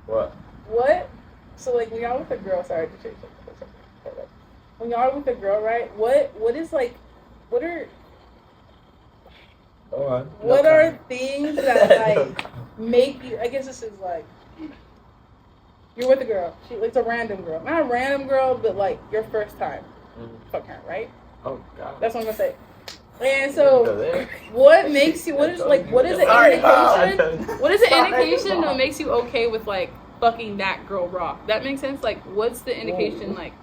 What? So like when y'all with a girl, sorry to change something. When y'all are with a girl, right? What is like? What are things that like make you? I guess this is like you're with a girl. It's a random girl, not a random girl, but like your first time fucking her, right? Oh God. That's what I'm gonna say. And so, what makes you? What is an indication? What is an indication that makes you okay with like fucking that girl raw? That makes sense. Like, what's the indication? Like,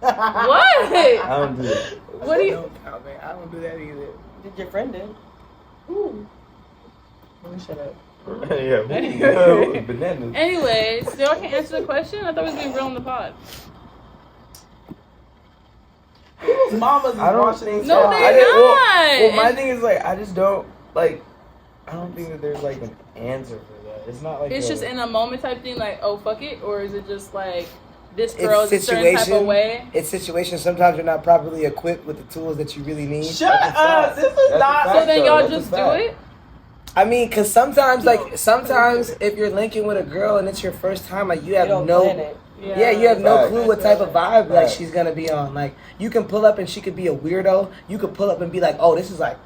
what? I don't do that. What do you? I don't do that either. Did your friend do? Ooh. Let me shut up. Yeah, bananas. Anyways, so y'all can answer the question. I thought we was being real on the pod. People's mamas is watching these. No, they're not. Well, my thing is like I just don't like. I don't think that there's like an answer for that. It's not like it's just in a moment type thing. Like, oh fuck it, or is it just like this girl is a certain type of way? It's situations. Sometimes you're not properly equipped with the tools that you really need. Shut up. This is not. So then y'all just do it. I mean, cause sometimes if you're linking with a girl and it's your first time, like you have you have no clue what type of vibe like she's gonna be on. Like you can pull up and she could be a weirdo. You could pull up and be like, oh, this is like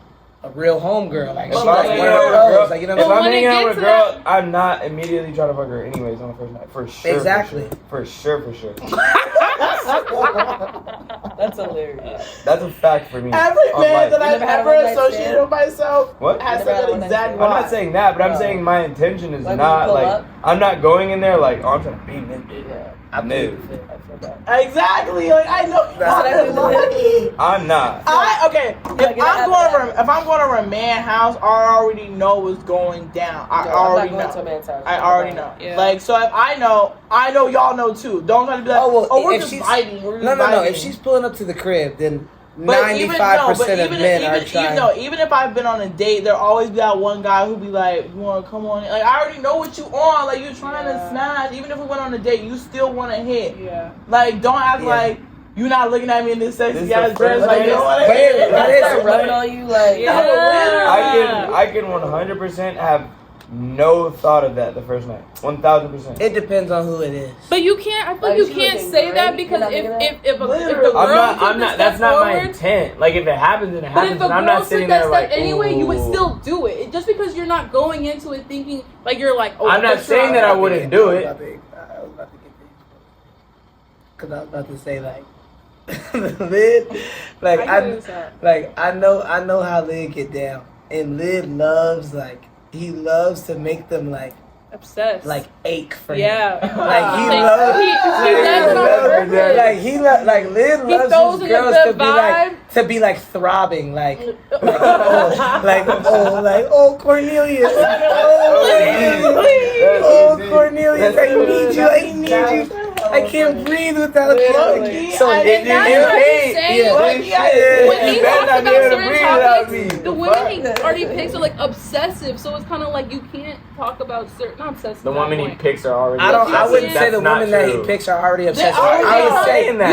a real homegirl. Like she's like one of the pros. Like you know what I'm saying? If I'm hanging out with a girl, I'm not immediately trying to fuck her anyways on the first night. For sure. Exactly. For sure. That's hilarious. That's a fact for me. Every man that I've ever associated with myself has said that exact I'm not saying that, but I'm saying my intention is not like I'm not going in there like, oh, I'm trying to be this bitch. Yeah. I'm new. Exactly. Like I know. I'm not. If I'm going over a man's house, I already know what's going down. I already know. Yeah. Like so, if I know y'all know too. Don't try to be like, we're just vibing. No. If she's pulling up to the crib, then 95% of men are trying. Even if I've been on a date, there'll always be that one guy who be like, "You want to come on?" Like I already know what you on. Like you're trying to snatch. Even if we went on a date, you still want to hit. Yeah. Like don't act like you're not looking at me in this sexy ass dress. Like you know what I They start rubbing on you like. I can 100% have no thought of that the first night. 1,000%. It depends on who it is. But you can't. I think you can't say that because if the girl I'm not. That's not my intent. Like if it happens, then it happens. But if I'm not sitting there like. Anyway, you would still do it. Just because you're not going into it thinking like you're like. Oh, I'm not saying that I wouldn't do it. I was about to get these. Cause I was about to say like. Lid, like I know how Lid get down, and Lid loves he loves to make them like obsessed, like ache for him. Yeah, like he loves. Lid loves these girls to be like throbbing, like Cornelius, Cornelius, I need you. I can't breathe without you. So when he talks about certain topics, the women he already picks are like obsessive. So it's kind of like you can't talk about certain, not obsessive. The women he picks are already. I wouldn't say the women that he picks are already obsessive. I was saying that.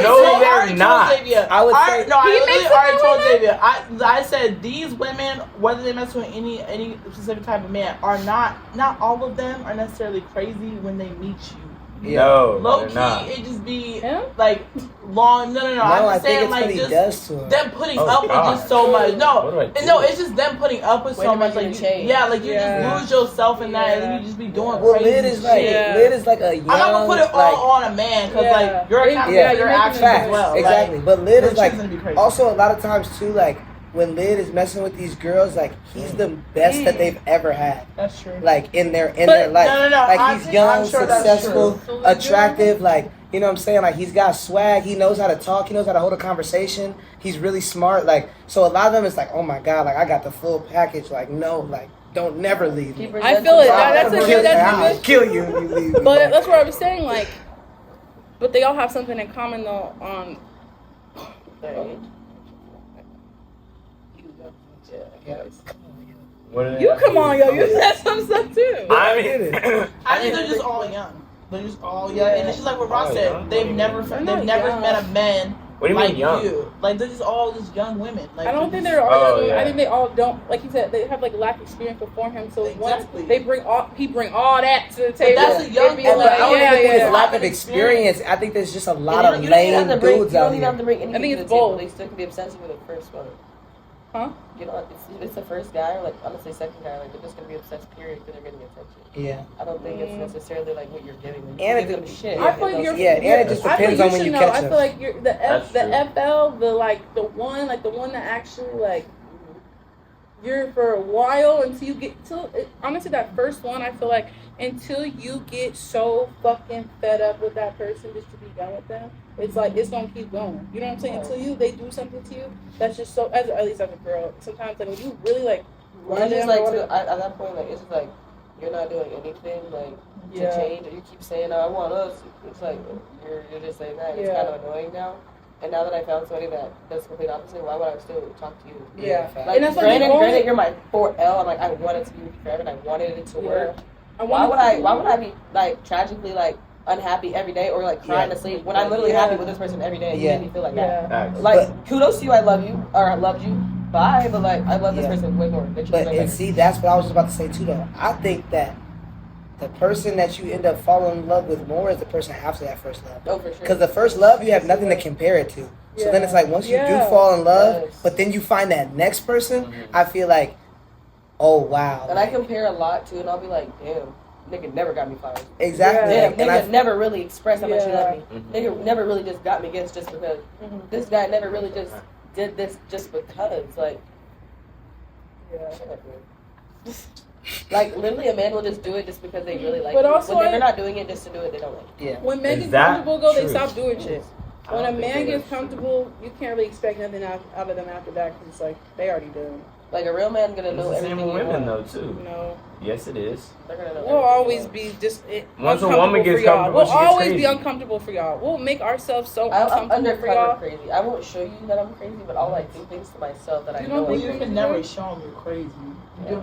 No, they're not. I would say I told Xavier. I said these women, whether they mess with any specific type of man, are not all of them are necessarily crazy when they meet you. No, low key, it just be like long. No. I'm just saying like just them putting up with just so much. No, it's just them putting up with so much. Like you just lose yourself in that, and then you just be doing crazy shit. Lid is like a young. I'm not gonna put it all on a man because like you're your actions as well. Exactly, but Lid is like also a lot of times too like. When Lid is messing with these girls, like he's the best that they've ever had. That's true. Like in their life. No. Like he's young, successful, attractive. Like you know what I'm saying. Like he's got swag. He knows how to talk. He knows how to hold a conversation. He's really smart. Like so, a lot of them it's like, oh my god, like I got the full package. Like no, like don't never leave me. I feel it. That's a good. I'll kill you if you leave me. But that's what I was saying. Like, but they all have something in common though. On. You come on, yo. You said some stuff too. I mean, I think they're just all young. They're just all young, and it's just like what Ross said. They've never met a man What do you mean young? Like they're just all just young women. Like I don't think they're all young women. I think they all don't. Like you said, they have like lack of experience before him. So once he bring all that to the table. But that's a young man. I don't even think it's lack of experience. I think there's just a lot of lame dudes out here. You don't even have to bring anything. I think to it's the table. both. They still can be obsessive with the first one. Huh? You know, it's the first guy, or like honestly second guy, like they're just gonna be obsessed. Period, because they're getting attention. Yeah. I don't think it's necessarily like what you're giving them. And you give them shit. I feel like and it just depends on when you catch them. I feel like you're the FL, the one that actually like you're for a while until you get honestly that first one. I feel like until you get so fucking fed up with that person just to be done with them. It's like it's gonna keep going. You know what I'm saying? Until they do something to you, that's just so. At least as a girl, sometimes like when you really like, at that point, like it's just like you're not doing anything like to change, or you keep saying, "I want us." It's like you're just saying that. It's kind of annoying now. And now that I found somebody that does the complete opposite, why would I still talk to you? Yeah. Like, and that's granted, you're my 4L. I'm like, I wanted to be with you forever, and I wanted it to work. Why would I be like tragically like unhappy every day or like crying to sleep when I'm literally happy with this person every day? You made me feel like that. Like, kudos to you, I love you, or I loved you. Bye, but like I love this person way more. And see, that's what I was just about to say too. Though I think that the person that you end up falling in love with more is the person after that first love. Oh, for sure. Because the first love you have nothing to compare it to. So then it's like once you do fall in love, but then you find that next person, I feel like, oh wow. And I compare a lot too, and I'll be like, damn. Nigga never got me fired. Exactly. Yeah, nigga never really expressed how much he loved me. Nigga never really just got me against just because. This guy never really just did this just because. Like, like literally a man will just do it just because they really like it. Also, when they're not doing it just to do it, they don't like it. Yeah. When men get comfortable, they stop doing shit. When a man gets comfortable, you can't really expect nothing out of them after that because it's like they already done. Like a real man gonna know everything. Same with women though too. No. Yes, it is. We'll always be just once a woman gets comfortable, we'll always be uncomfortable for y'all. We'll make ourselves so uncomfortable for y'all. Crazy. I won't show you that I'm crazy, but I'll like do things to myself that I know. You can never show them you're crazy.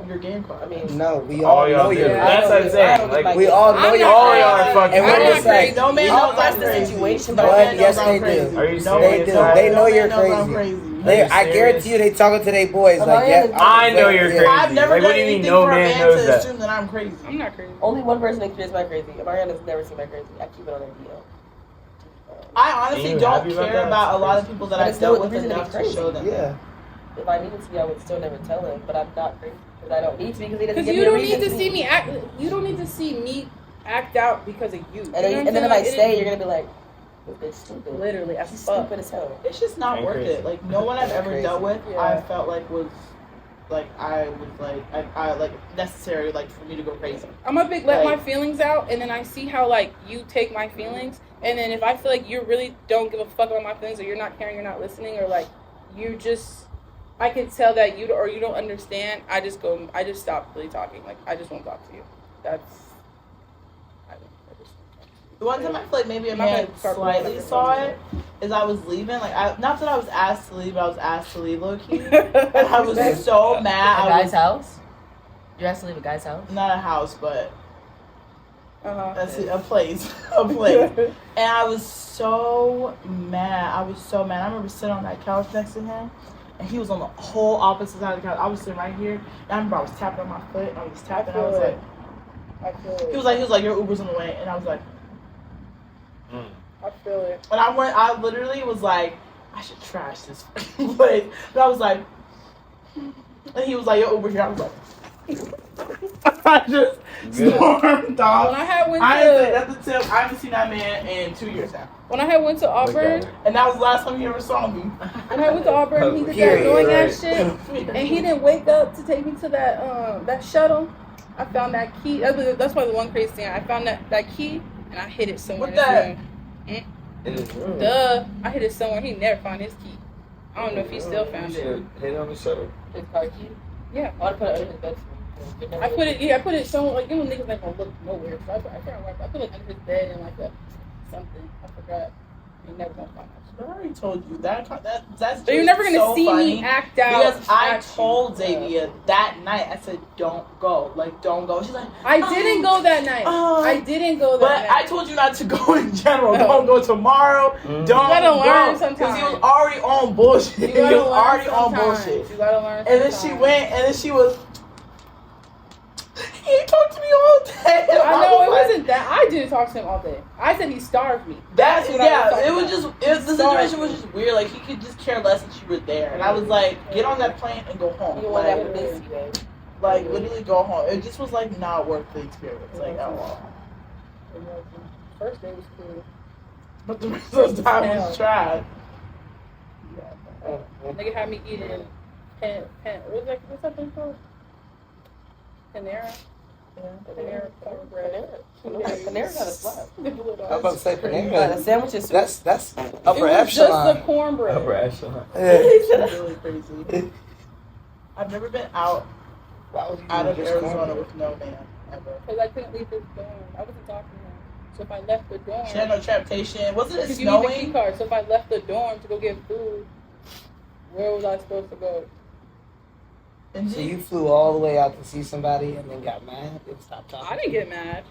Your game card. I mean, no, we all know you're. That's what I'm saying. Like we all know you're. All y'all are fucking. And we're just like, no man knows that's the situation, but yes, they do. Are you serious? They do. They know you're crazy. I guarantee you, they talking to their boys like, yeah. I know you're crazy. I've never done anything for a man to that. assume that I'm crazy. I'm not crazy. Only one person experienced my crazy. Mariana's never seen my crazy. I keep it on her DL. I honestly don't care about a lot of people that I dealt with enough to show them. Yeah. If I needed to be, I would still never tell him, but I'm not crazy. Because I don't need to be, because he doesn't give me a reason. Because you don't need to see me act. You don't need to see me act out because of you. And then if I stay, you're gonna be like, "This bitch stupid." Literally, she's stupid as hell. It's just not worth it. Like no one I've ever dealt with, I felt like was like I like necessary like for me to go crazy. I'm a big let my feelings out, and then I see how like you take my feelings, and then if I feel like you really don't give a fuck about my feelings, or you're not caring, you're not listening, or like you just. I can tell that you don't understand. I just stop really talking. Like I just won't talk to you. The one time I feel like maybe a man slightly saw it is I was leaving. Like not that I was asked to leave, but I was asked to leave low key. And I was so mad. A guy's house? You're asked to leave a guy's house? Not a house, but that's a place. A place. And I was so mad. I remember sitting on that couch next to him. And he was on the whole opposite side of the couch. I was sitting right here. And I remember I was tapping on my foot. And I was tapping. I was like, he was like, your Uber's on the way. And I was like, I feel it. And I literally was like, I should trash this place. But I was like, and he was like, your Uber here. I was like, I just stormed off. When I had went that's the tip. I haven't seen that man in 2 years now. When I had went to Auburn, and that was the last time he ever saw me. When I went to Auburn, he did that annoying ass shit, and he didn't wake up to take me to that shuttle. I found that key. That's why the one crazy thing. I found that key, and I hid it somewhere. In his room. Duh, I hid it somewhere. He never found his key. I don't know if he still found it. Hit on the shuttle. His car key? Yeah. I want to put it under his bed. I put it somewhere, like, you know, niggas ain't gonna look nowhere. So I put it like under his bed and like something. I forgot. You're never gonna find out. I already told you that's. So you're never gonna so see funny me act out. Because I told Xavier that night. I said, "Don't go. Like, don't go." She's like, I didn't go that night. I didn't go that night. But I told you not to go in general. Don't go tomorrow. Don't gotta learn go. sometimes. Because he was already on bullshit. He was already on bullshit. You gotta learn. And then she went, and then she was. He talked to me all day. I know it wasn't that. I didn't talk to him all day. I said he starved me. That's what I was talking about. The situation was just weird. Like, he could just care less that you were there. And I was like, get on that plane and go home. Like, literally go home. It just was like not worth the experience. Like, at all. First day was cool. But the rest of the time was trash. Nigga had me eating what's that thing called? Panera. Panera cornbread. Panera's not a slap. I'm about to say Panera. The sandwiches. That's upper echelon. Just the cornbread. Upper echelon. It's really crazy. I've never been out of Arizona with no man ever. Because I couldn't leave this dorm. I wasn't talking to him. So if I left the dorm, she had no transportation. Wasn't it snowing? You need the key snowing? card. So if I left the dorm to go get food, where was I supposed to go? So you flew all the way out to see somebody and then got mad and stopped talking? I didn't get mad.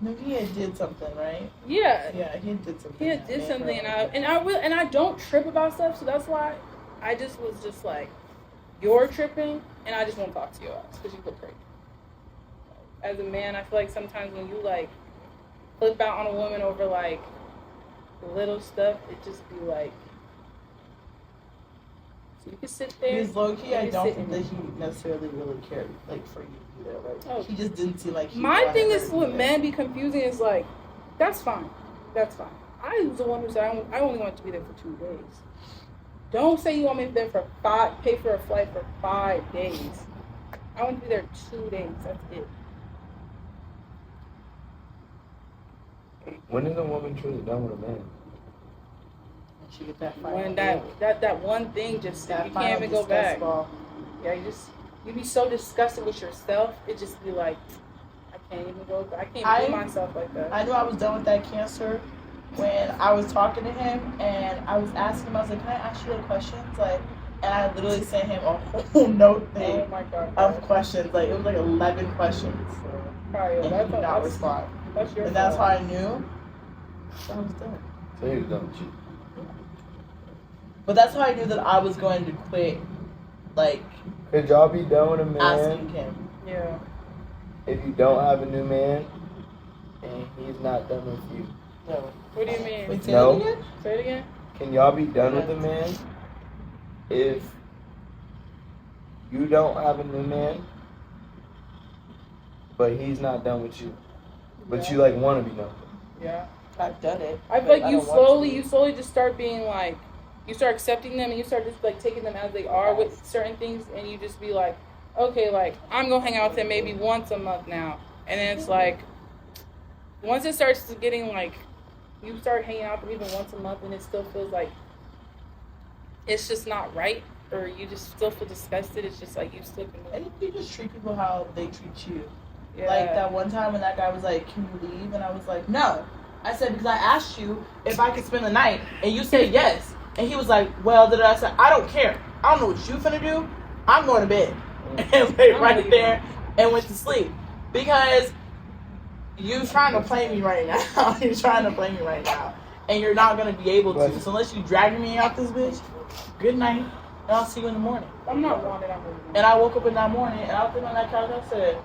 No, he had did something, right? Yeah. Yeah, he did something. He had did something, and I don't trip about stuff, so that's why I just was just like, you're tripping, and I just won't talk to your ass because you look crazy. As a man, I feel like sometimes when you like flip out on a woman over like little stuff, it just be like. So you can sit there. Because low key, I don't think that he necessarily really cared like for you either. Like he just didn't seem like. My thing is what men be confusing is like, that's fine, that's fine. I was the one who said I only want to be there for 2 days. Don't say you want me there for pay for a flight for 5 days. I want to be there 2 days. That's it. When is a woman truly done with a man? She get that when that one thing just you can't even go back. Yeah, you be so disgusted with yourself. It just be like I can't even go back. I can't do myself like that. I knew I was done with that cancer when I was talking to him and I was asking him. I was like, "Can I ask you questions?" Like, and I literally sent him a whole note thing of questions. Like it was like 11 questions, and he did not respond. And that's how I knew I was done. So he was done with you. But that's how I knew that I was going to quit, like... Could y'all be done with a man? Asking him. Yeah. If you don't have a new man, and he's not done with you. No. What do you mean? Wait, say No. it again? Say it again? Can y'all be done with a man if you don't have a new man, but he's not done with you? But you like want to be done with him? Yeah. I've done it. I feel like you slowly just start being like, you start accepting them and you start just like taking them as they are with certain things, and you just be like, okay, like I'm gonna hang out with him maybe once a month now, and then it's like, once it starts getting like, you start hanging out with them even once a month, and it still feels like it's just not right, or you just still feel disgusted. It's just like you still can. I think you just treat people how they treat you. Yeah. Like that one time when that guy was like, "Can you leave?" and I was like, "No." I said because I asked you if I could spend the night, and you said yes. And he was like, well, I said, I don't care. I don't know what you finna do. I'm going to bed. And laid right there and went to sleep. Because you're trying to play me right now. You're trying to play me right now. And you're not going to be able to. So unless you drag me out this bitch, good night. And I'll see you in the morning. I'm not wanted. And I woke up in that morning and I was sitting on that couch and I said,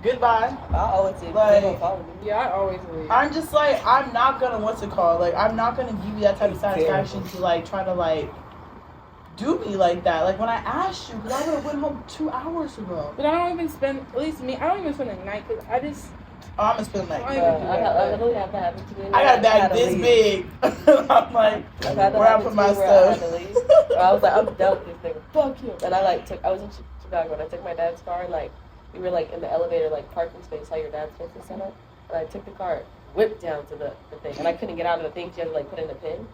goodbye. I always say, yeah, I always leave. I'm just like, I'm not gonna like I'm not gonna give you that type of satisfaction to like try to like do me like that. Like when I asked you, because I would have went home 2 hours ago. But I don't even spend, at least me, I don't even spend the night because I just. Oh, I'm gonna spend the night. I literally have that happen to me. I got a bag this big. I'm like, where I put my stuff. I was like, I'm done with this thing. Fuck you. And I was in Chicago and I took my dad's car and like. We were like in the elevator, like parking space, how your dad's supposed to set up. And I took the car, whipped down to the thing, and I couldn't get out of the thing. She had to like put in a pin.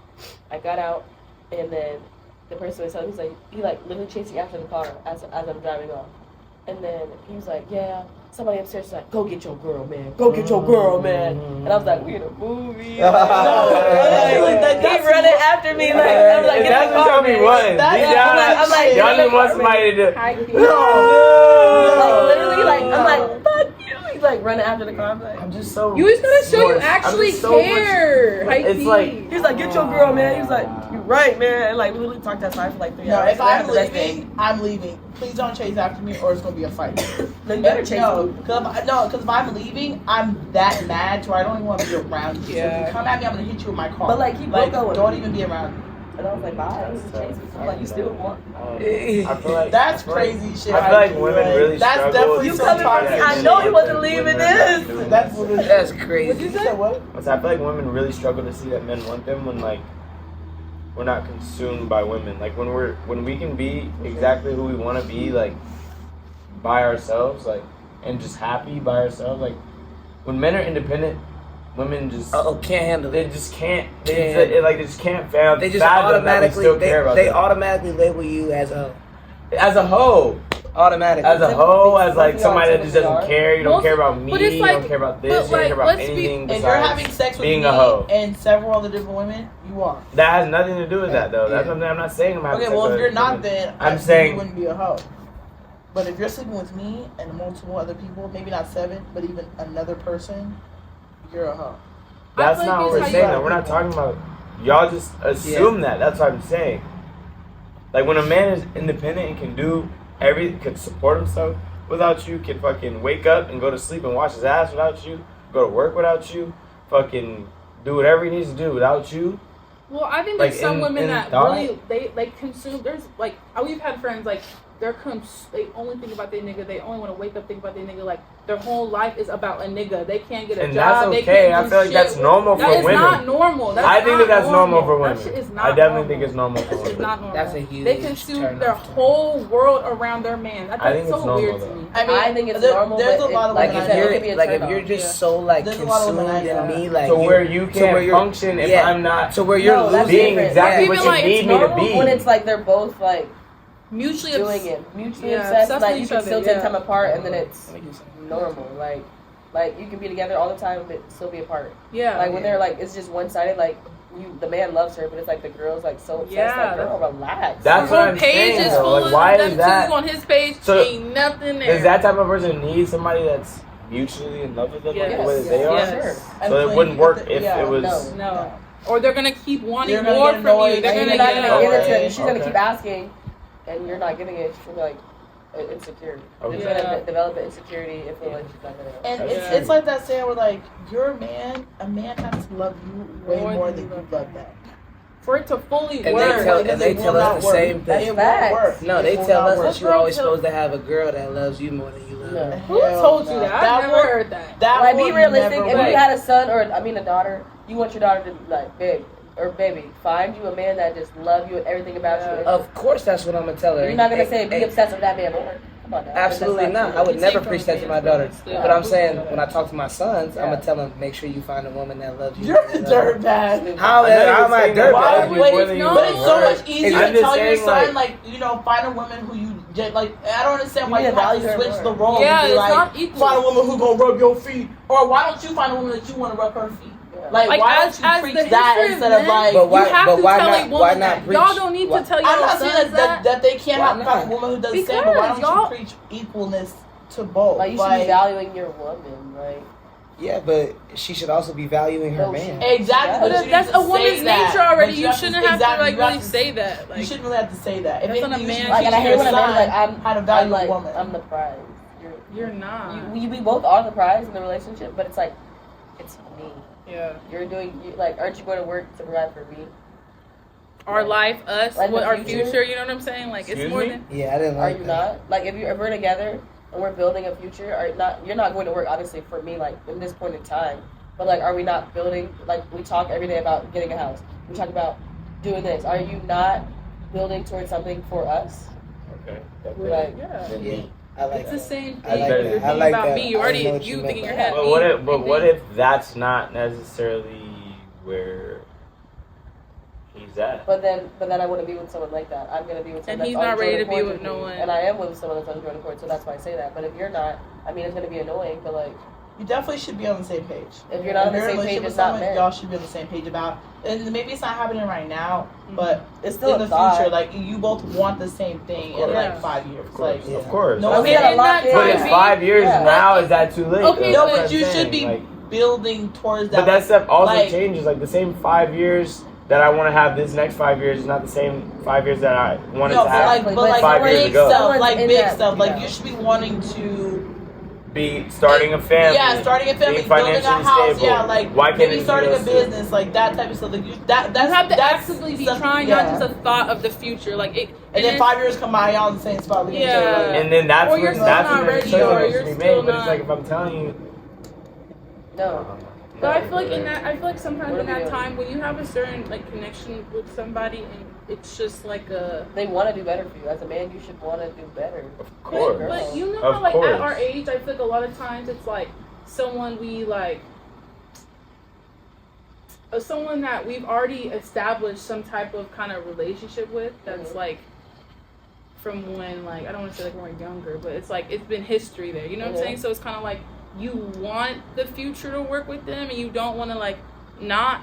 I got out, and then the person was telling me, he like literally chasing after the car as I'm driving off. And then he was like, yeah, somebody upstairs was like, go get your girl, man. Go get your girl, man. And I was like, we in a movie. He running after me. Like, I'm like, get the car, man. I'm like, y'all didn't want somebody to do. Like, literally, like, I'm like, fuck you. He's like running after the car. I'm like, I'm just so. You just gotta show you actually care. It's like, he's like, get your girl, man. He was like, you're right, man. And like, we literally talked outside for like 3 hours. No, if I'm leaving, I'm leaving. Please don't chase after me, or it's gonna be a fight. Then you better chase me. Because if I'm leaving, I'm that mad to where I don't even want to be around you. Yeah. So if you come at me, I'm gonna hit you with my car. But like, he broke going. Don't even be around me. And I was like, bye. I'm like, you still want? I feel like That's crazy shit. I feel like women really struggle. That's definitely You coming from me? I know he wasn't leaving this. That's crazy. What you say? What? I feel like women really struggle to see that men want them when like we're not consumed by women. Like when we can be exactly who we want to be, like by ourselves, like and just happy by ourselves. Like when men are independent, women just can't handle it. They just can't. They just can't fail. They just automatically they automatically label you as a hoe. Automatic. As a hoe, as like somebody that just doesn't care. You don't care about me. But it's like, you don't care about this. You don't care about anything if you're having sex with being me a hoe. and several other different women, you are. That has nothing to do with that though. That's something I'm not saying. I'm having okay, sex well if with you're not, women. then I'm saying you wouldn't be a hoe. But if you're sleeping with me and multiple other people, maybe not 7, but even another person, you're a hoe. That's not what we're saying. That we're not talking about. Y'all just assume that. That's what I'm saying. Like when a man is independent and can do everything, can support himself without you, can fucking wake up and go to sleep and wash his ass without you, go to work without you, fucking do whatever he needs to do without you. Well, I think there's some women that really they consume. There's like we've had friends like they only think about their nigga. They only want to wake up think about their nigga. Like their whole life is about a nigga. They can't get a and job. That's okay. They can't I feel like that's normal for women. That is not normal. I think that's normal for women. That shit is not I definitely normal. think it's normal for women. It's not normal. That's a huge. They consume their whole world around their man. I think so it's normal, weird though. to me. I think it's normal. There's a lot of like women if you're just so like consumed in me, like to where you can't function if I'm not. To where you're losing being exactly what you need me to be. When it's like they're both like mutually doing it, mutually obsessed. Like you can still take time apart, and then it's normal. Like you can be together all the time, but still be apart. Yeah. Like when they're like, it's just one sided. Like the man loves her, but it's like the girl's like so obsessed. Yeah. Like girl, relax. That's what I'm page saying. is full Like, of why them is that? too on his page. So, ain't nothing there. Does that type of person need somebody that's mutually in love with them like the way that they are? Yes. So it wouldn't work if it was. No. Or they're gonna keep wanting more from you. They're you're gonna not gonna give it to her. She's Okay. gonna keep asking, and you're not getting it. She's gonna be like insecure. Okay. She's gonna develop an insecurity if like she's not gonna. And it's like that saying where like you're a man has to love you way more than you love them. For it to fully and work. they tell us the same thing. It won't work. No, they tell us that you're always supposed to have a girl that loves you more than you love her. Who told you that? I've never heard that. Like be realistic. If you had a son or a daughter, you want your daughter to be like big. Or baby, find you a man that just love you and everything about you. Of course, that's what I'm gonna tell her. You're not gonna say be obsessed with that man more. Come on now. Absolutely not. I would never preach that to my daughter. But I'm saying when I talk to my sons, I'm gonna tell them make sure you find a woman that loves you. You're a dirtbag. How am I a dirtbag? But it's so much easier to tell your son like find a woman who you just like. I don't understand why you have to switch the role. Yeah, and be it's like, not equal. Find a woman who gonna rub your feet, or why don't you find a woman that you want to rub her feet? Like why don't you preach that instead of like? But why, you have but to why tell not? a woman Why not that. preach? Y'all don't need to tell your I'm not sons saying that they can't have a woman who does the same, but why don't you preach equalness to both? Like you should be valuing your woman, like. Yeah, but she should also be valuing her man. Exactly. But that's a woman's nature already. You shouldn't have to like really say that. You shouldn't really have to say that. That's on a man. Like, and I hate when a man's like, how to value a woman. I'm the prize. You're not. We both are the prize in the relationship, but it's like, it's me. Yeah. Aren't you going to work to provide for me? Our life, us, like our future, you know what I'm saying? Like, it's more than. Yeah, I didn't like Are you not? Like, if we're together and we're building a future, you're not going to work, obviously, for me, like, in this point in time. But, like, are we not building, like, we talk every day about getting a house. We talk about doing this. Are you not building towards something for us? Okay. Like, yeah. I like it's that. the same thing. I like You're that. thinking I like about that. me. You already you meant thinking by your that. head. But what if that's not necessarily where he's at? But then I wouldn't be with someone like that. I'm gonna be with someone And he's that's not ready to be Jordan with Court no me. one. And I am with someone that's on Jordan Court, so that's why I say that. But if you're not, I mean, it's gonna be annoying, but like. You definitely should be on the same page. If you're not on the same page, it's not meant. Y'all should be on the same page about, and maybe it's not happening right now, but it's still in the future. Like you both want the same thing in like 5 years. Of course. No, but it's 5 years now. Is that too late? Okay, no, but you should be building towards that. But that stuff also changes. Like the same 5 years that I want to have this next 5 years is not the same 5 years that I wanted to have 5 years ago. Big stuff. Like you should be wanting to. Be starting a family. Yeah, starting a family, building a house. Stable. Yeah, like maybe starting a business, like that type of stuff. Like you have to actively be trying, not just a thought of the future. Like it, and then 5 years come by, y'all in the same spot. Yeah, and then that's when the choice has to be made. But it's like if I'm telling you, no. But I feel like sometimes in that time when you have a certain like connection with somebody and it's just like they want to do better for you. As a man, you should want to do better. Of course. But you know how like at our age, I feel like a lot of times it's like someone that we've already established some type of kind of relationship with. That's like from when like I don't want to say like when we're younger, but it's like it's been history there. You know what I'm saying? So it's kind of like you want the future to work with them, and you don't want to like not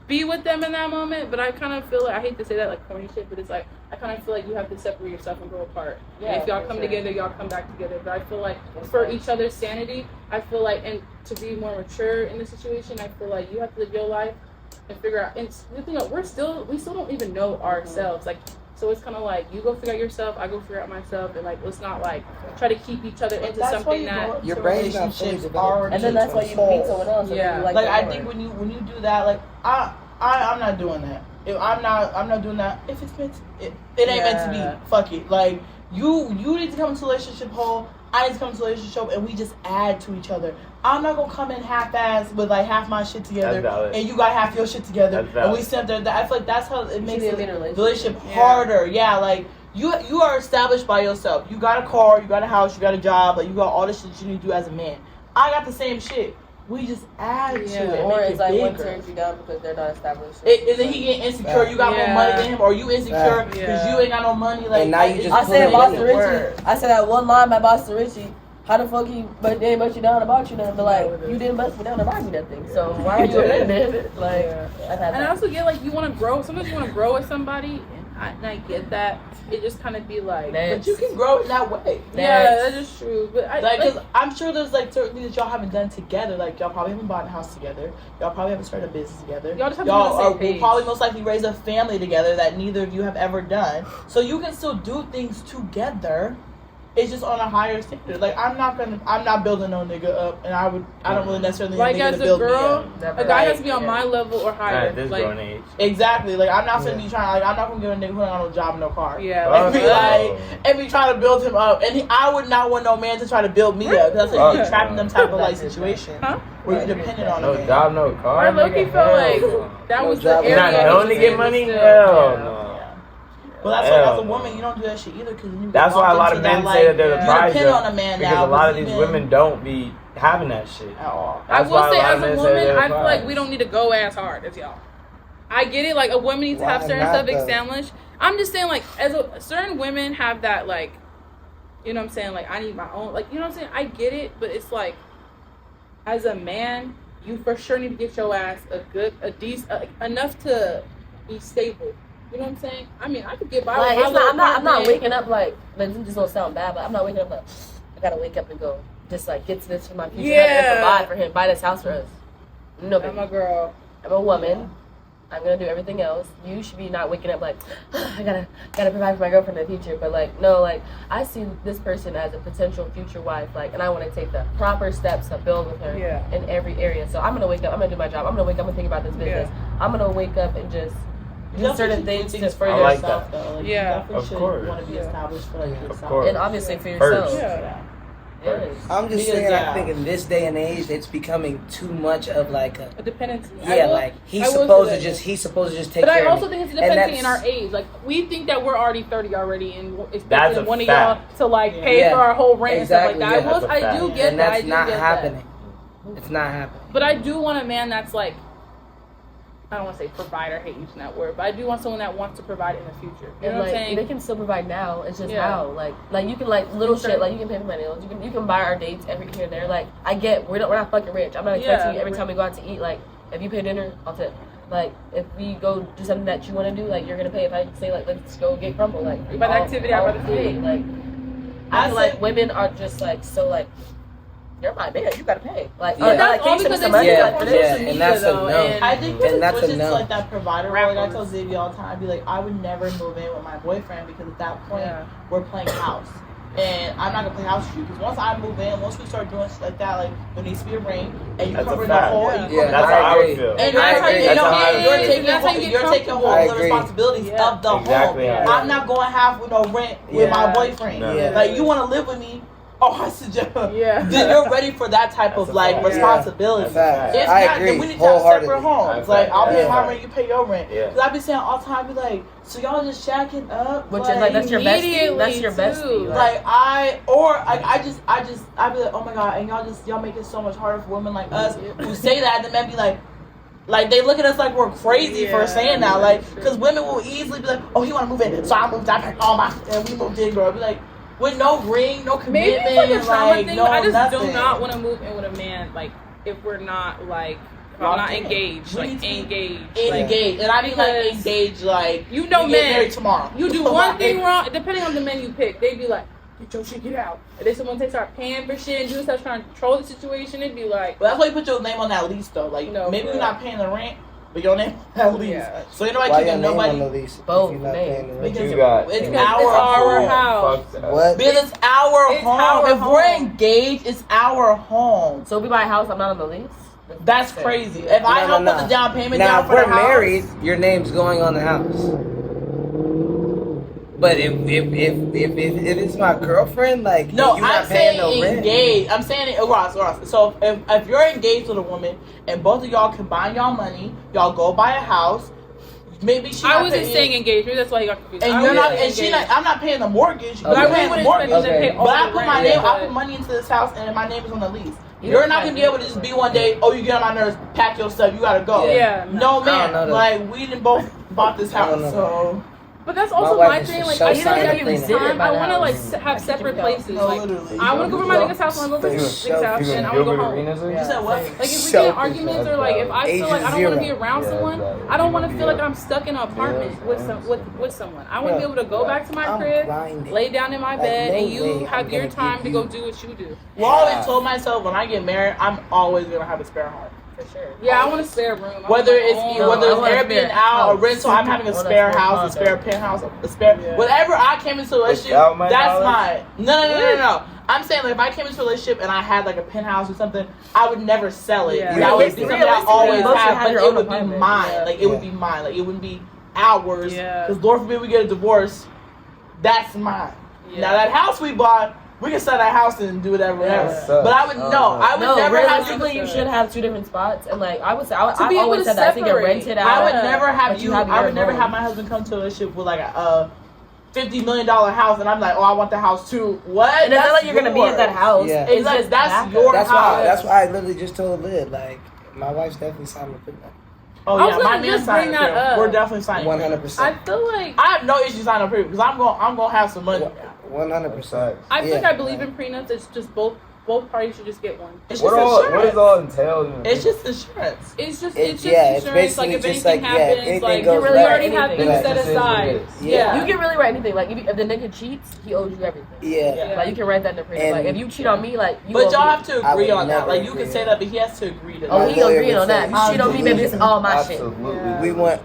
be with them in that moment, but I kind of feel like I hate to say that like corny shit, but it's like I kind of feel like you have to separate yourself and grow apart. Yeah, and if y'all come together, y'all come back together. But I feel like for each other's sanity, I feel like and to be more mature in the situation, I feel like you have to live your life and figure out. And the thing is, we still don't even know ourselves. Like so, it's kind of like you go figure out yourself, I go figure out myself, and like let's not like try to keep each other into something that your brain's not fully developed. And then that's why you meet someone else. Yeah, like I think when you do that, like I'm not doing that. If I'm not doing that. If it's meant to, it ain't meant to be. Fuck it. Like you need to come into a relationship whole. I need to come into a relationship and we just add to each other. I'm not gonna come in half-ass with like half my shit together and you got half your shit together and we sit there. I feel like that's how it makes the relationship harder. Yeah, like you are established by yourself. You got a car, you got a house, you got a job, like you got all the shit you need to do as a man. I got the same shit. We just add to it. Or it's like one turns you down because they're not established. And then he get insecure. You got more money than him, or you insecure because you ain't got no money. Like and now you just I said Boston Richie. I said that one line by Boston Richie. How the fuck but they didn't bust you down about you nothing? But like you didn't bust me down about me nothing. So why are you offended? Like and I also get like you want to grow. Sometimes you want to grow with somebody. And I get that. It just kind of be like, but you can grow in that way. Yeah, that is true. But because I'm sure there's like certain things that y'all haven't done together. Like y'all probably haven't bought a house together. Y'all probably haven't started a business together. Y'all just have to be on the same page. Will probably most likely raise a family together that neither of you have ever done. So you can still do things together. It's just on a higher standard. Like I'm not building no nigga up, and I don't really necessarily like need as a girl, a guy has to be on my level or higher. This like growing age. Exactly. Like I'm not gonna be trying. Like I'm not gonna get a nigga who ain't got no job, and no car. Yeah. And be trying to build him up, and I would not want no man to try to build me up. That's like you trapped in them type of like situation where you're dependent on no job, no car. I low-key felt like that was the area. You're not known to get money. Hell no. Well, that's why as a woman, you don't do that shit either. That's why a lot of men say that they're the prize. Depend on a man because now. A lot of these women don't be having that shit at all. I will say, as a woman, I feel like we don't need to go as hard as y'all. I get it. Like a woman needs to have certain stuff established. I'm just saying, like, certain women have that, like, you know what I'm saying? Like, I need my own. Like, you know what I'm saying? I get it, but it's like, as a man, you for sure need to get your ass a decent, enough to be stable. You know what I'm saying? I mean, I could get by like, with my I'm not waking up like this don't sound bad, but I'm not waking up like I gotta wake up and go just like get to this for my future. Yeah. Provide for him, buy this house for us. No, I'm a girl. I'm a woman. I'm gonna do everything else. You should be not waking up like I gotta provide for my girlfriend in the future. But like no, like I see this person as a potential future wife. Like, and I want to take the proper steps to build with her in every area. So I'm gonna wake up. I'm gonna do my job. I'm gonna wake up and think about this business. I'm gonna wake up and just do certain things to further yourself, though. Like, you definitely should want to be established for like yourself. And obviously for yourself. I'm just saying, I think in this day and age, it's becoming too much of like a dependency. Yeah, like he's supposed to just take care of me. But I also think it's a dependency in our age. Like we think that we're already 30 already, and expecting one of y'all to like pay for our whole rent and stuff like that. I do get that. And that's not happening. It's not happening. But I do want a man that's like I don't want to say provider, I hate using that word, but I do want someone that wants to provide in the future. You know what I'm saying? They can still provide now. It's just how. Like you can little shit. Like you can pay for my nails. You can buy our dates every here and there. Like I get we're not fucking rich. I'm not expecting you every time we go out to eat. Like if you pay dinner, I'll tip. Like if we go do something that you want to do, like you're gonna pay. If I say like let's go get crumble, like by the activity I'd rather pay. Like I feel like women are just like so like. You're my man. You gotta pay. Like, that's like all because they and that's a no. And I think and that's which a is no. like that provider role. Like I tell Xavier all the time, I'd be like, I would never move in with my boyfriend because at that point we're playing house, and I'm not gonna play house with you because once I move in, once we start doing shit like that, like there needs to be a ring, and you cover the whole. And you that's how I would feel. And that's how you're taking whole the responsibilities of the home. I'm not going half with no rent with my boyfriend. Like you want to live with me. Oh, I suggest. Then you're ready for that type of like responsibility. If not, then we need to have separate homes. Like I'll pay my rent, you pay your rent. Because I be saying all the time, be like, so y'all just shacking up, which is like that's your bestie. That's your bestie. Like I be like, oh my god, and y'all make it so much harder for women like us who say that, and the men be like they look at us like we're crazy for saying that. Like, because women will easily be like, oh, he want to move in, so I moved out, and we moved in, girl. Be like. With no ring, no commitment, maybe it's like a thing, no I just nothing. do not want to move in with a man like if we're not like I'm not engaged, like engaged, and I mean like engaged, like you know, men get married tomorrow. You do one thing wrong, depending on the men you pick, they be like, get your shit, get out. And then someone start paying for shit and doing stuff trying to control the situation, it'd be like. But that's why you put your name on that lease though. Like maybe you're not paying the rent. But your name on that lease. So ain't nobody keeping nobody. On the lease both names. It's our house. What? Because it's our home. If we're engaged, it's our home. So if we buy a house, I'm not on the lease? That's crazy. If I help put the down payment down for the house. Now, if we're married, your name's going on the house. But if it's my girlfriend, like no, you're not paying no rent. Engaged. I'm saying it, Ross. So if you're engaged with a woman and both of y'all combine y'all money, y'all go buy a house. Maybe she. I wasn't saying engaged. Maybe that's why he got confused. And you're not. And she not. I'm not paying the mortgage. But I really wouldn't expect you to pay all But I the put rent. my name. I put money into this house, and my name is on the lease. You're not gonna be able to just be one day. Oh, you get on my nerves. Pack your stuff. You gotta go. Yeah. No, man. Like we didn't both bought this house, so. But that's also my thing. Like, I feel like I want to like have separate places. Like, I want to go over my nigga's house. I want to go to his house, and I want to go home. You said what? Like, if we get in arguments or like if I feel like I don't want to be around someone, I don't want to feel like I'm stuck in an apartment with someone. I want to be able to go back to my crib, lay down in my bed, and you have your time to go do what you do. Well, I always told myself when I get married, I'm always gonna have a spare home. For sure. Yeah, I want a spare room. Whether it's Airbnb out or rental, I'm having a spare house, a spare penthouse, a spare whatever. I came into a relationship, that's mine. No. I'm saying like if I came into a relationship and I had like a penthouse or something, I would never sell it. That would be something I always have, but it would be mine. Like it would be mine. Like it wouldn't be ours. Because Lord forbid we get a divorce, that's mine. Now that house we bought. We can sell that house and do whatever else. But I would I would never have you. You should have two different spots, and like I would say, I always said that I think it rented out. I would never have you. I would never have my husband come to a relationship with like a $50 million house, and I'm like, oh, I want the house too. What? And it's not like you're gonna be at that house. Yeah. It's just that's your house. That's why I literally just told Lid, like my wife's definitely signed up for that. Oh yeah, my man's signing up. We're definitely signing. 100%. I feel like I have no issue signing up for because I'm gonna have some money. 100%. I feel like I believe in prenups. It's just both parties should just get one. It's what does all entail? It's just insurance. It's just insurance. Like if anything happens, like you really already have things set aside. Yeah, you can really write anything. Like if the nigga cheats, he owes you everything. Yeah. Like you can write that in the prenup. Like if you cheat on me, like you. But y'all have to agree on that. Like you can say that, but he has to agree to that. Oh, he agreed on that. You cheat on me, baby. It's all my shit. Absolutely. We want.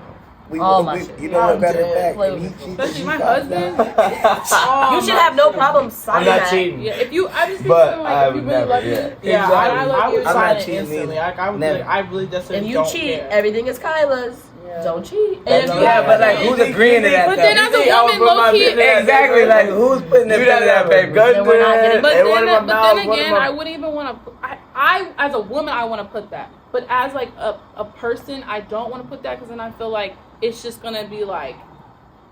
You know what better fact? Especially my husband. You should have no problem signing that. I'm not cheating. Yeah, if you, I just think something like if you really love me. Yeah, I would sign it cheating instantly. I really just if you cheat, everything is Kyla's. Don't cheat. But like, who's agreeing to that? But then as a woman, low key, exactly. Like, who's putting it in that, babe? But then again, I wouldn't even want to. I as a woman, I want to put that. But as like a person, I don't want to put that because then I feel like it's just gonna be like.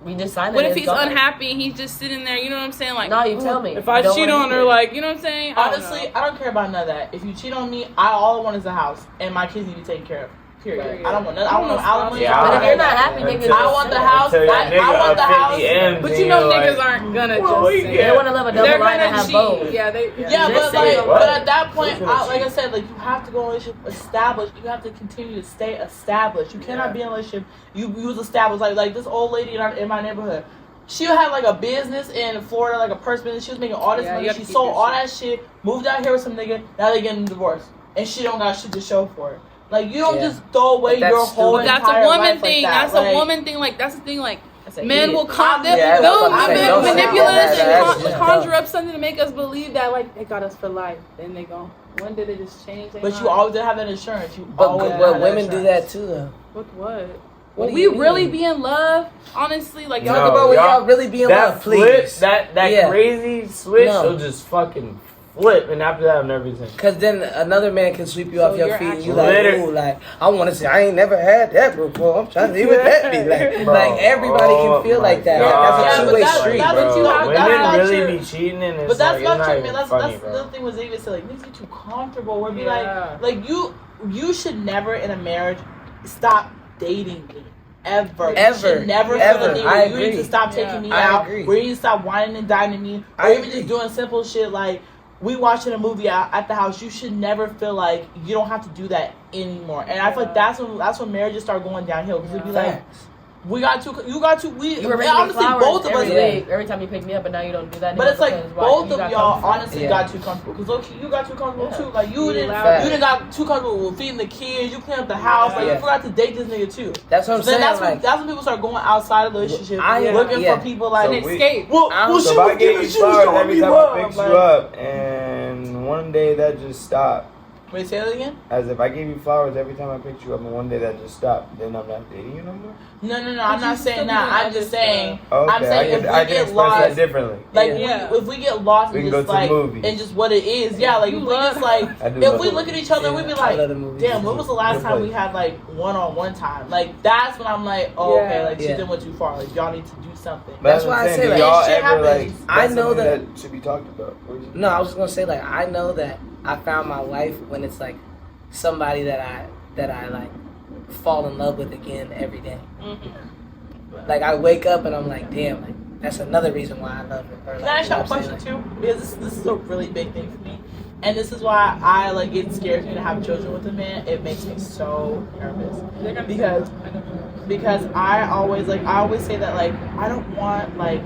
We just signed it. What if he's unhappy and he's just sitting there? You know what I'm saying? Like, no, you tell me. If I cheat on her, like, you know what I'm saying? Honestly, I don't care about none of that. If you cheat on me, all I want is a house and my kids need to be taken care of. Period. I don't want nothing. I want But if you're not happy, niggas. I want the house. I want the house. But you know, niggas aren't gonna just. They want to live a double life and have both. Yeah, but at that point, like I said, like you have to go in a relationship established. You have to continue to stay established. You cannot be in a relationship. You was established. Like this old lady in my neighborhood. She had like a business in Florida, like a purse business. She was making all this money. She sold all that shit. Moved out here with some nigga. Now they getting divorced, and she don't got shit to show for it. Like you don't just throw away your whole entire life. That's a woman thing. That's a woman thing. Like that's the thing. Like men will they'll manipulate and conjure up something to make us believe that like they got us for life. Then they go. When did it just change? But you always have that insurance. But women do that too, though. With what? Will we really be in love? Honestly, like talk about when y'all really be in love, please. That crazy switch will just fucking flip, and after that, I'll never be. Cause then another man can sweep you off your feet, and you like, ooh, like I want to say I ain't never had that before. I'm trying to see what that be like. Bro, like everybody can feel like that. That's a two-way street, bro. Women really be cheating, and it's but that's like, not true, man. that's the other thing was David said, like, niggas get too comfortable. Where be like you should never in a marriage stop dating me. Ever. You should never feel the need where you need to stop taking me out, where you need to stop whining and dining me, or even just doing simple shit like we watching a movie at the house. You should never feel like you don't have to do that anymore. And I feel like that's when marriages start going downhill because it'd be like, we got to, You were honestly both of us. Every time you pick me up, and now you don't do that. But it's like both of y'all honestly got too comfortable. Because look, you got too comfortable too. Like you didn't got too comfortable with feeding the kids. You cleaned up the house. Like you forgot to date this nigga too. That's what I'm saying. That's when people start going outside of the relationship, looking for people like escape. Well, she was giving you flowers every time I picked you up, and one day that just stopped. Wait, say that again? As if I gave you flowers every time I picked you up, and one day that just stopped. Then I'm not dating you no more? No. I'm not saying that. I'm just saying. Okay, I'm saying if we get lost, that differently. Like if we get lost in just like and just what it is, like if we just like if we look at each other, we be like, damn, when was the last time we had like one-on-one time? Like that's when I'm like, oh okay, like she didn't went too far. Like y'all need to do something. That's why I say like y'all ever like I know that should be talked about. No, I was just gonna say like I know that I found my wife when it's like somebody that I like fall in love with again every day. Mm-hmm. Like I wake up and I'm like, damn, like that's another reason why I love her. Can I ask you a question too? Because this is a really big thing for me, and this is why I like it scares me to have children with a man. It makes me so nervous because I always say that like I don't want like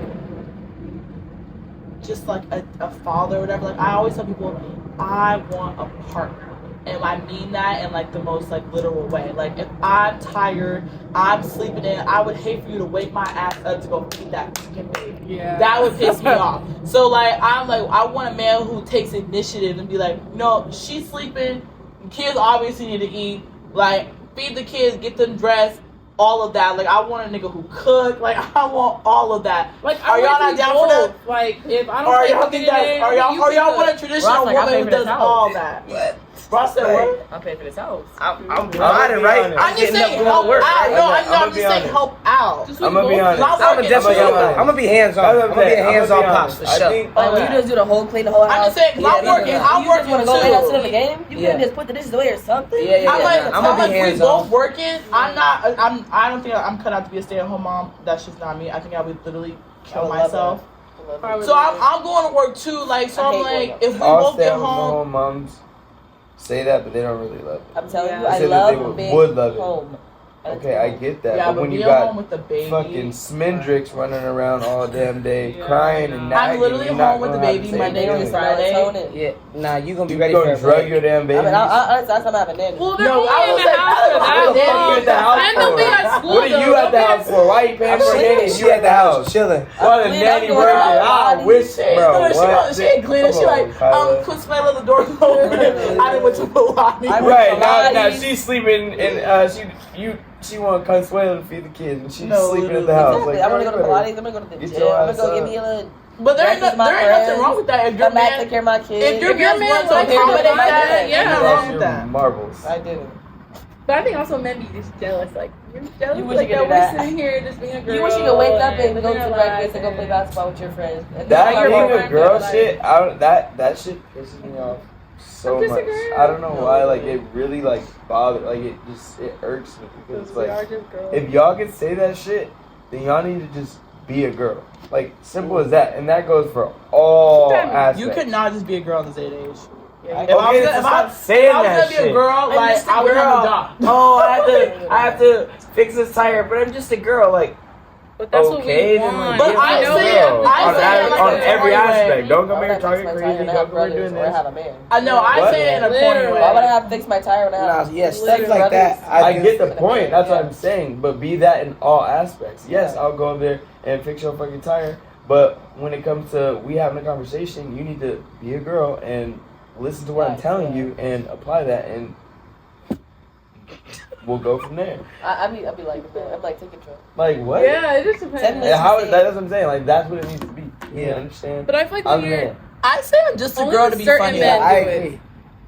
just like a father or whatever. Like I always tell people I want a partner. And I mean that in like the most like literal way. Like if I'm tired, I'm sleeping in, I would hate for you to wake my ass up to go feed that fucking baby. Yeah. That would piss me off. So like I'm like I want a man who takes initiative and be like, no, she's sleeping, kids obviously need to eat, like feed the kids, get them dressed, all of that. Like I want a nigga who cook. Like I want all of that. Like are y'all not down for that? Like if I don't are y'all want a traditional woman who does all that? What? Bro, said what? I'm paying for this house. I'm providing, right? I'm just saying help out. I'm just saying help out. I'm gonna be honest. I'm gonna be hands-on. I'm gonna be a hands-on pops for sure. Like when you just do the whole clean the whole house. I'm just saying, I'm working. I'm working too. You just want to go lay down sit in the game? You can just put the dishes away or something. I'm like we both working. I don't think I'm cut out to be a stay-at-home mom. That's just not me. I think I would literally kill myself. So I'm going to work too. Like so, I'm like if we both get home. Moms say that, but they don't really love it. I'm telling you, I love being home. Okay, I get that. Yeah, but when you got fucking Smendrix running around all damn day crying and nagging, I'm literally home with the baby Monday through Friday. Yeah, nah, you gonna be ready for drug your damn baby. I I'm having nanny. Well, they're only in the house. And they'll be at school. What are you at the house for? Why are you paying for a nanny? You at the house chilling. Why the nanny working? I wish, bro. She ain't clean. She like, quit smelling the doors open. I didn't went to Milani. Right now she's sleeping and she want Consuelo to feed the kids, and she's sleeping at the house. Exactly. Like, I'm gonna go to Pilates. I'm gonna go to the gym. I'm gonna go give me a little. But there ain't nothing wrong with that. If your man take care of my kids, if your man wants to accommodate that, nothing wrong with that. Marbles. I didn't. But I think also men be just jealous. Like you're jealous. You wish like you could do we're that. sitting here just being a girl. You wish you could wake up and go to breakfast and go play basketball with your friends. That being a girl shit, that shit pisses me off so much. I don't know why. Like it really like bothers. Like it irks me because it's like if y'all can say that shit, then y'all need to just be a girl. Like simple as that, and that goes for all aspects. You could not just be a girl in this day and age. Yeah, if I was gonna be a girl, like I would have a job. Oh, I have to fix this tire, but I'm just a girl. Like, but that's what we want. But I say on every aspect. Don't come here talking crazy. Don't come here doing this. I know. I say it in a corny way. Why would I have to fix my tire when I have? Yes, stuff like that. I get the point. That's what I'm saying. But be that in all aspects. Yes, I'll go there and fix your fucking tire. But when it comes to we having a conversation, you need to be a girl and listen to what I'm telling you and apply that, and we'll go from there. I'd be like, I'm like, take control. Like what? Yeah, it just depends. That's what I'm saying. Like that's what it needs to be. You understand? But I feel like I say I'm just a girl to be funny. Yeah, I agree.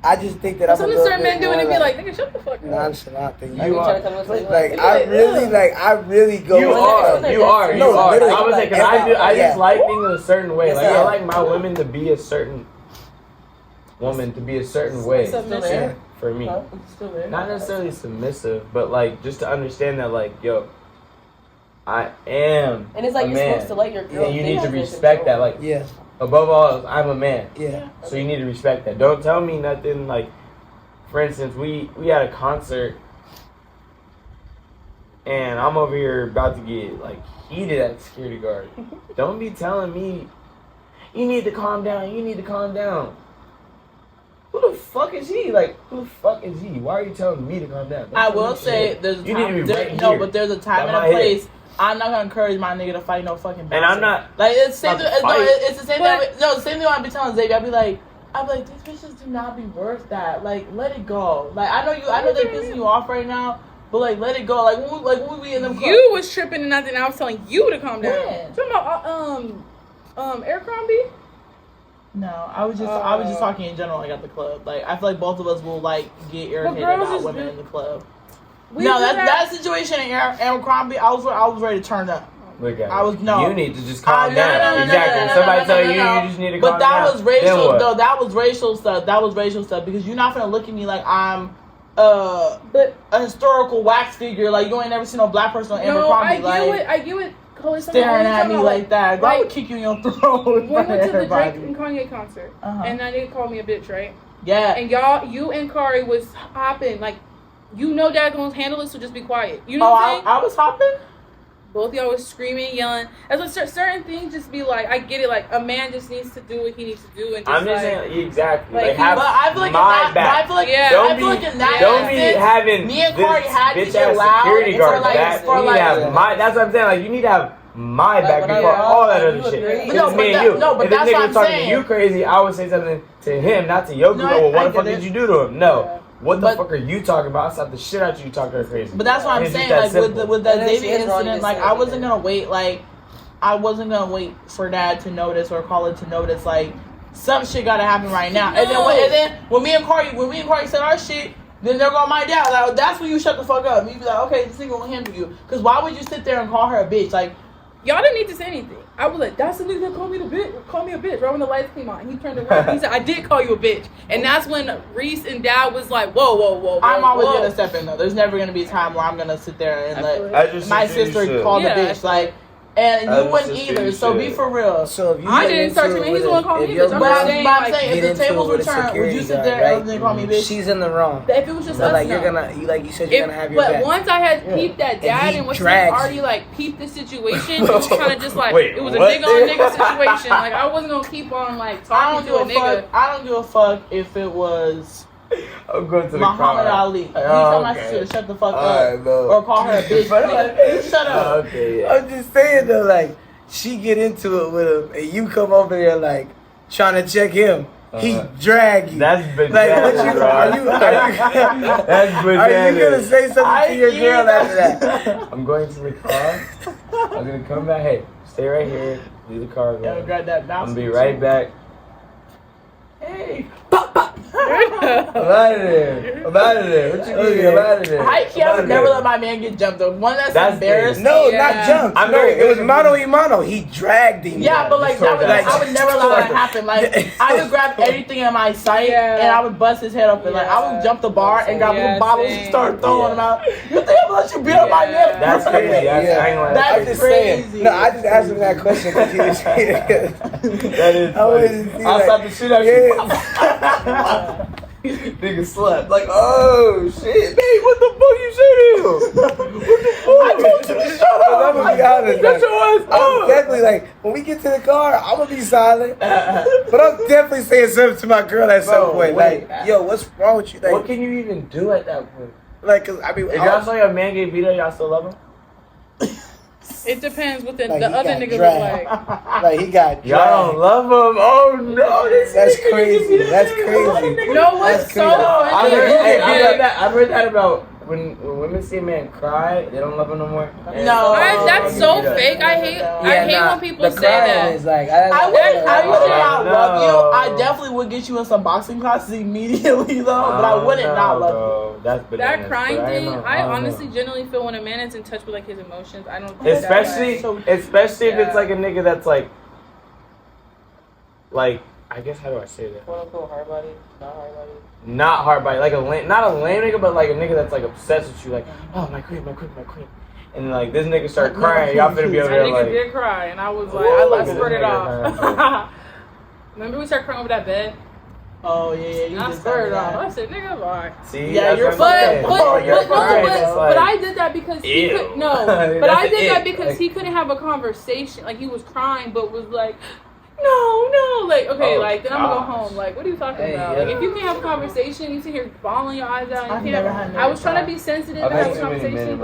I just think that I'm a little certain men do it and be like, nigga, shut the fuck up. Nonchalant thing. You are. Like I really go. You are. I was like, I just like things a certain way. Like I like my women to be a certain woman to be a certain way. Submissive for me. Not necessarily submissive, but like just to understand that like, yo, I am. And it's like you're supposed to let your girl. And you need to respect that. Like, above all, I'm a man. Yeah. So you need to respect that. Don't tell me nothing like, for instance, we had a concert, and I'm over here about to get like heated at the security guard. Don't be telling me, you need to calm down. You need to calm down. Who the fuck is he? Like, who the fuck is he? Why are you telling me to calm down? I will say there's a time. But there's a time and a place. I'm not gonna encourage my nigga to fight no fucking boxer. And I'm not like it's the same. It's the same thing. No, the same thing. I be telling Xavier. I be like, these bitches do not be worth that. Like, let it go. Like, I know they're pissing you off right now, but like, let it go. Like when we in them clubs. You was tripping and nothing. I was telling you to calm down. Talking about Abercrombie. No, I was just talking in general. Like at the club. Like I feel like both of us will like get irritated about women in the club. That situation in Abercrombie, I was ready to turn up. Look at you need to just calm down. Exactly. Somebody tell you just need to calm down. But that was racial though. That was racial stuff. That was racial stuff because you're not gonna look at me like I'm a historical wax figure. Like you ain't never seen no black person on Abercrombie. I get it. Staring at me like that. I would kick you in your throat. We went to the Drake and Kanye concert, and that nigga called me a bitch, right? Yeah. And you and Kari was hopping, like, you know that gonna handle it, so just be quiet. You know what I'm saying? I was hopping? Both of y'all was screaming, yelling. That's what certain things just be like, I get it, like, a man just needs to do what he needs to do. And just I'm just saying, exactly. Like, have I feel like my back. Don't be having me and Kari had to get loud. Security guard back. That's what I'm saying. Like, you need to have my back before all that other shit. But it's me and you. No, but that's what I'm saying. If you crazy, I would say something to him, not to your group. Well, what the fuck did you do to him? No. What the fuck are you talking about? I slapped the shit out of you talking her crazy. But that's what I'm saying. Like with that Xavier incident, like I wasn't gonna wait. Like I wasn't gonna wait for Dad to notice or Khalid to notice. Like some shit gotta happen right now. And then when me and Kari said our shit, then they're going my dad. Like that's when you shut the fuck up. And you be like, okay, this nigga will handle you. Because why would you sit there and call her a bitch? Like y'all didn't need to say anything. I was like, that's the nigga that called me a bitch right when the lights came on. And he turned around and he said, I did call you a bitch. And that's when Reese and Dad was like, whoa. I'm always gonna step in though. There's never gonna be a time where I'm gonna sit there and let my sister call the bitch. Like, and you wouldn't either. So be for real. So if you I didn't start to me. He's the one calling me a bitch. I'm saying if the tables were turned, would you sit there and call me a bitch? She's in the wrong. If it was just us, like you're gonna, like you said, you're gonna have your back. But once I had peeped that Dad and was already like peeped the situation, it was kind of just like it was a nigga on nigga situation. Like I wasn't gonna keep on like talking to a nigga. I don't give a fuck if it was. I'm going to the Muhammad car. Ali. You tell my sister to shut the fuck up or call her a bitch. Like, shut up. Okay. I'm just saying though, like. She get into it with him, and you come over there like trying to check him. He drag you. That's bananas, like, are you that's bananas. Are you gonna say something to your girl after that? I'm going to the car. I'm gonna come back. Hey, stay right here. Leave the car. Grab that I'm gonna be right back. Hey. I'm out of there. What you mean? I'm out of there. I would never let my man get jumped. The one that's embarrassing. No, not jumped. It was mano y mano. He dragged him. Yeah, but like I would never allow that to happen. Like I would grab anything in my sight and I would bust his head open. Like I would jump the bar and grab some bottles and start throwing them out. You think I'm gonna let you beat up my man? That's crazy. That's crazy. No, I just asked him that question because he was That is funny. I'll stop the shit out you. Nigga slept. Like, oh shit. Hey, what the fuck you say to him? What the fuck? I told you to shut up. I'm gonna be honest. That's your ass. I'm definitely like, when we get to the car, I'm gonna be silent. But I'm definitely saying something to my girl at some point. Like, yo, what's wrong with you? Like, what can you even do at that point? Like, cause I mean, if y'all saw your man get beat up, y'all still love him? It depends what the Like, other nigga look like. Like he got dragged. Y'all don't love him. Oh no, that's crazy. That's crazy. You know what's so funny? I've heard that about when women see a man cry, they don't love him no more. No, that's so fake. I hate when people say that. Is like, I would not love you. I definitely would get you in some boxing classes immediately though, but I wouldn't not love you. That's that crying thing. I honestly genuinely feel when a man is in touch with like his emotions. I don't. Especially if it's like a nigga that's like I guess how do I say that? Quote unquote hard body, not hard body. Not hard body, like not a lame nigga, but like a nigga that's like obsessed with you, like, oh my queen, and like this nigga start crying, y'all finna be over there like. Nigga did cry, and I was like, I spurted off. Remember we started crying over that bed? Oh yeah, I spurted off. I said, nigga, bye. See, yeah, you're but I did that because he could but I did that because he couldn't have a conversation. Like he was crying, but was like. No, like, okay, then I'm gonna go home. Like, what are you talking about? Like, if you can't have a conversation, you sit here bawling your eyes out. I was trying to be sensitive to have a conversation.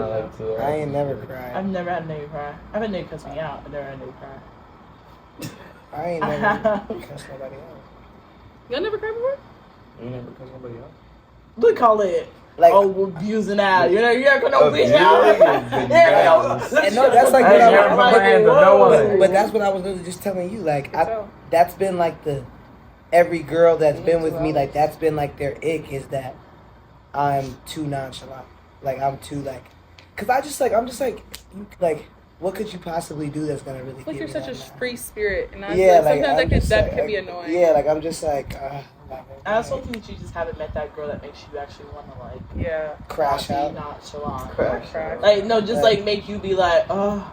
I ain't never cried. I've never had a nigga cry. I've had a nigga cuss me out. I've never had a nigga cry. I ain't never cussed nobody out. Y'all never cried before? You never cussed nobody out? Look, Khalid. Like, we're abusing out. You're not gonna bitch out. And no, that's like but that's what I was literally just telling you. Like, that's been like every girl that's been with me, like that's been like their ick is that I'm too nonchalant. Like I'm too cause I'm just like, what could you possibly do that's gonna really? Like you're such a free spirit, and sometimes that can be annoying. Yeah, like I'm just like. I also think that you just haven't met that girl that makes you actually want to crash out, nonchalant, crash. Like no, just like make you be like, oh,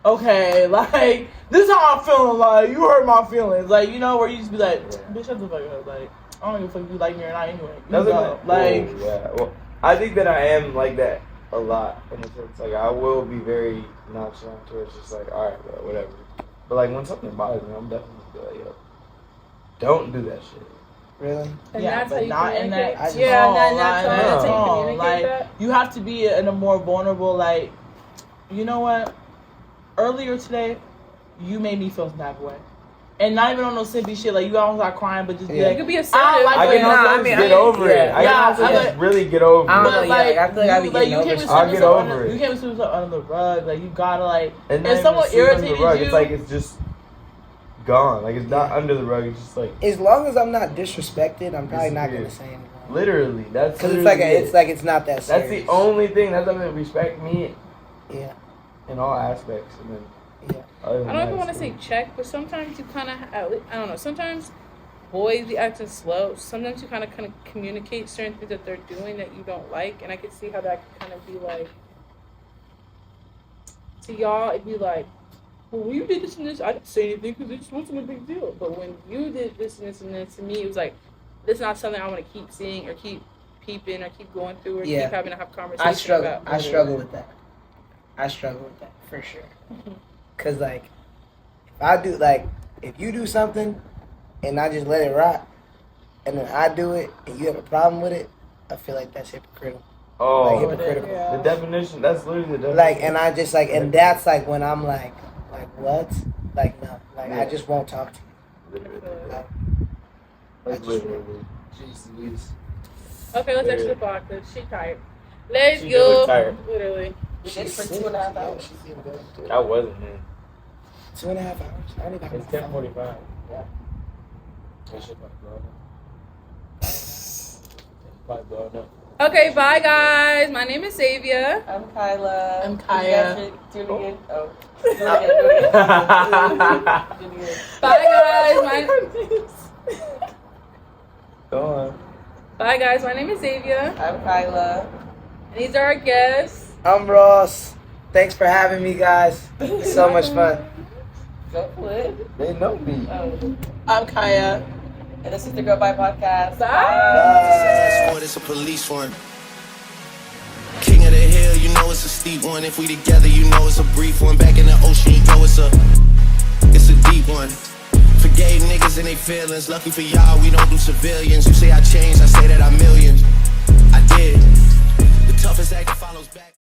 okay, like this is how I'm feeling. Like you hurt my feelings, like you know where you just be like, bitch, shut the fuck up. Like I don't give a fuck if you like me or not anyway. Well, I think that I am like that a lot. In the sense, like I will be very nonchalant towards just like, all right, bro, whatever. But like when something bothers me, I'm definitely be like, yo. Don't do that shit. Really? And yeah, but not in that. That's how you communicate that. You have to be in a more vulnerable. Like, you know what? Earlier today, you made me feel some type of way, and not even on no simpy shit. Like you almost like crying, but just be like, you could be assertive. I can get over it. I can also just really get over it. I feel like I be getting over it. I'll get over it. You can't sweep stuff under the rug. Like you gotta like. And if someone irritated you, it's like it's just. Gone. Like it's not under the rug. It's just like as long as I'm not disrespected, I'm probably not gonna say anything. Literally, that's because it's not that serious. That's the only thing that doesn't respect me. Yeah. In all aspects, and then I don't even want to say check, but sometimes you kind of I don't know. Sometimes boys be acting slow. Sometimes you kind of communicate certain things that they're doing that you don't like, and I could see how that could kind of be like to y'all. It'd be like. Well, when you did this and this, I didn't say anything because it just wasn't a big deal. But when you did this and this and this, to me, it was like, this is not something I want to keep seeing or keep peeping or keep going through or keep having to have conversations about. I struggle with that. For sure. Because, like, if you do something and I just let it rock and then I do it and you have a problem with it, I feel like that's hypocritical. Oh, like hypocritical. The definition, that's literally the definition. Like, and I just, like, and that's, like, when I'm, like, what? Like, no. Like, I just won't talk to you. Okay, let's exit the box. She tired. Let's go. Tired. Literally. Shit for 2.5 hours. I wasn't, man. 2.5 hours. I only got It's 10:45. Yeah. Okay, bye guys. My name is Savia. I'm Kyla. I'm Kaiya. Do it again. Oh. Do it again. Bye guys. Go on. Bye guys. My name is Savia. I'm Kyla. And these are our guests. I'm Ross. Thanks for having me, guys. It's so much fun. Go Khalid. They know me. I'm Kaiya. And this is the GurlBye Podcast. Bye. It's a police one. King of the hill, you know it's a steep one. If we together, you know it's a brief one. Back in the ocean, you know it's a deep one. Forgave niggas and they feelings. Lucky for y'all, we don't do civilians. You say I changed, I say that I millions. I did. The toughest act follows back.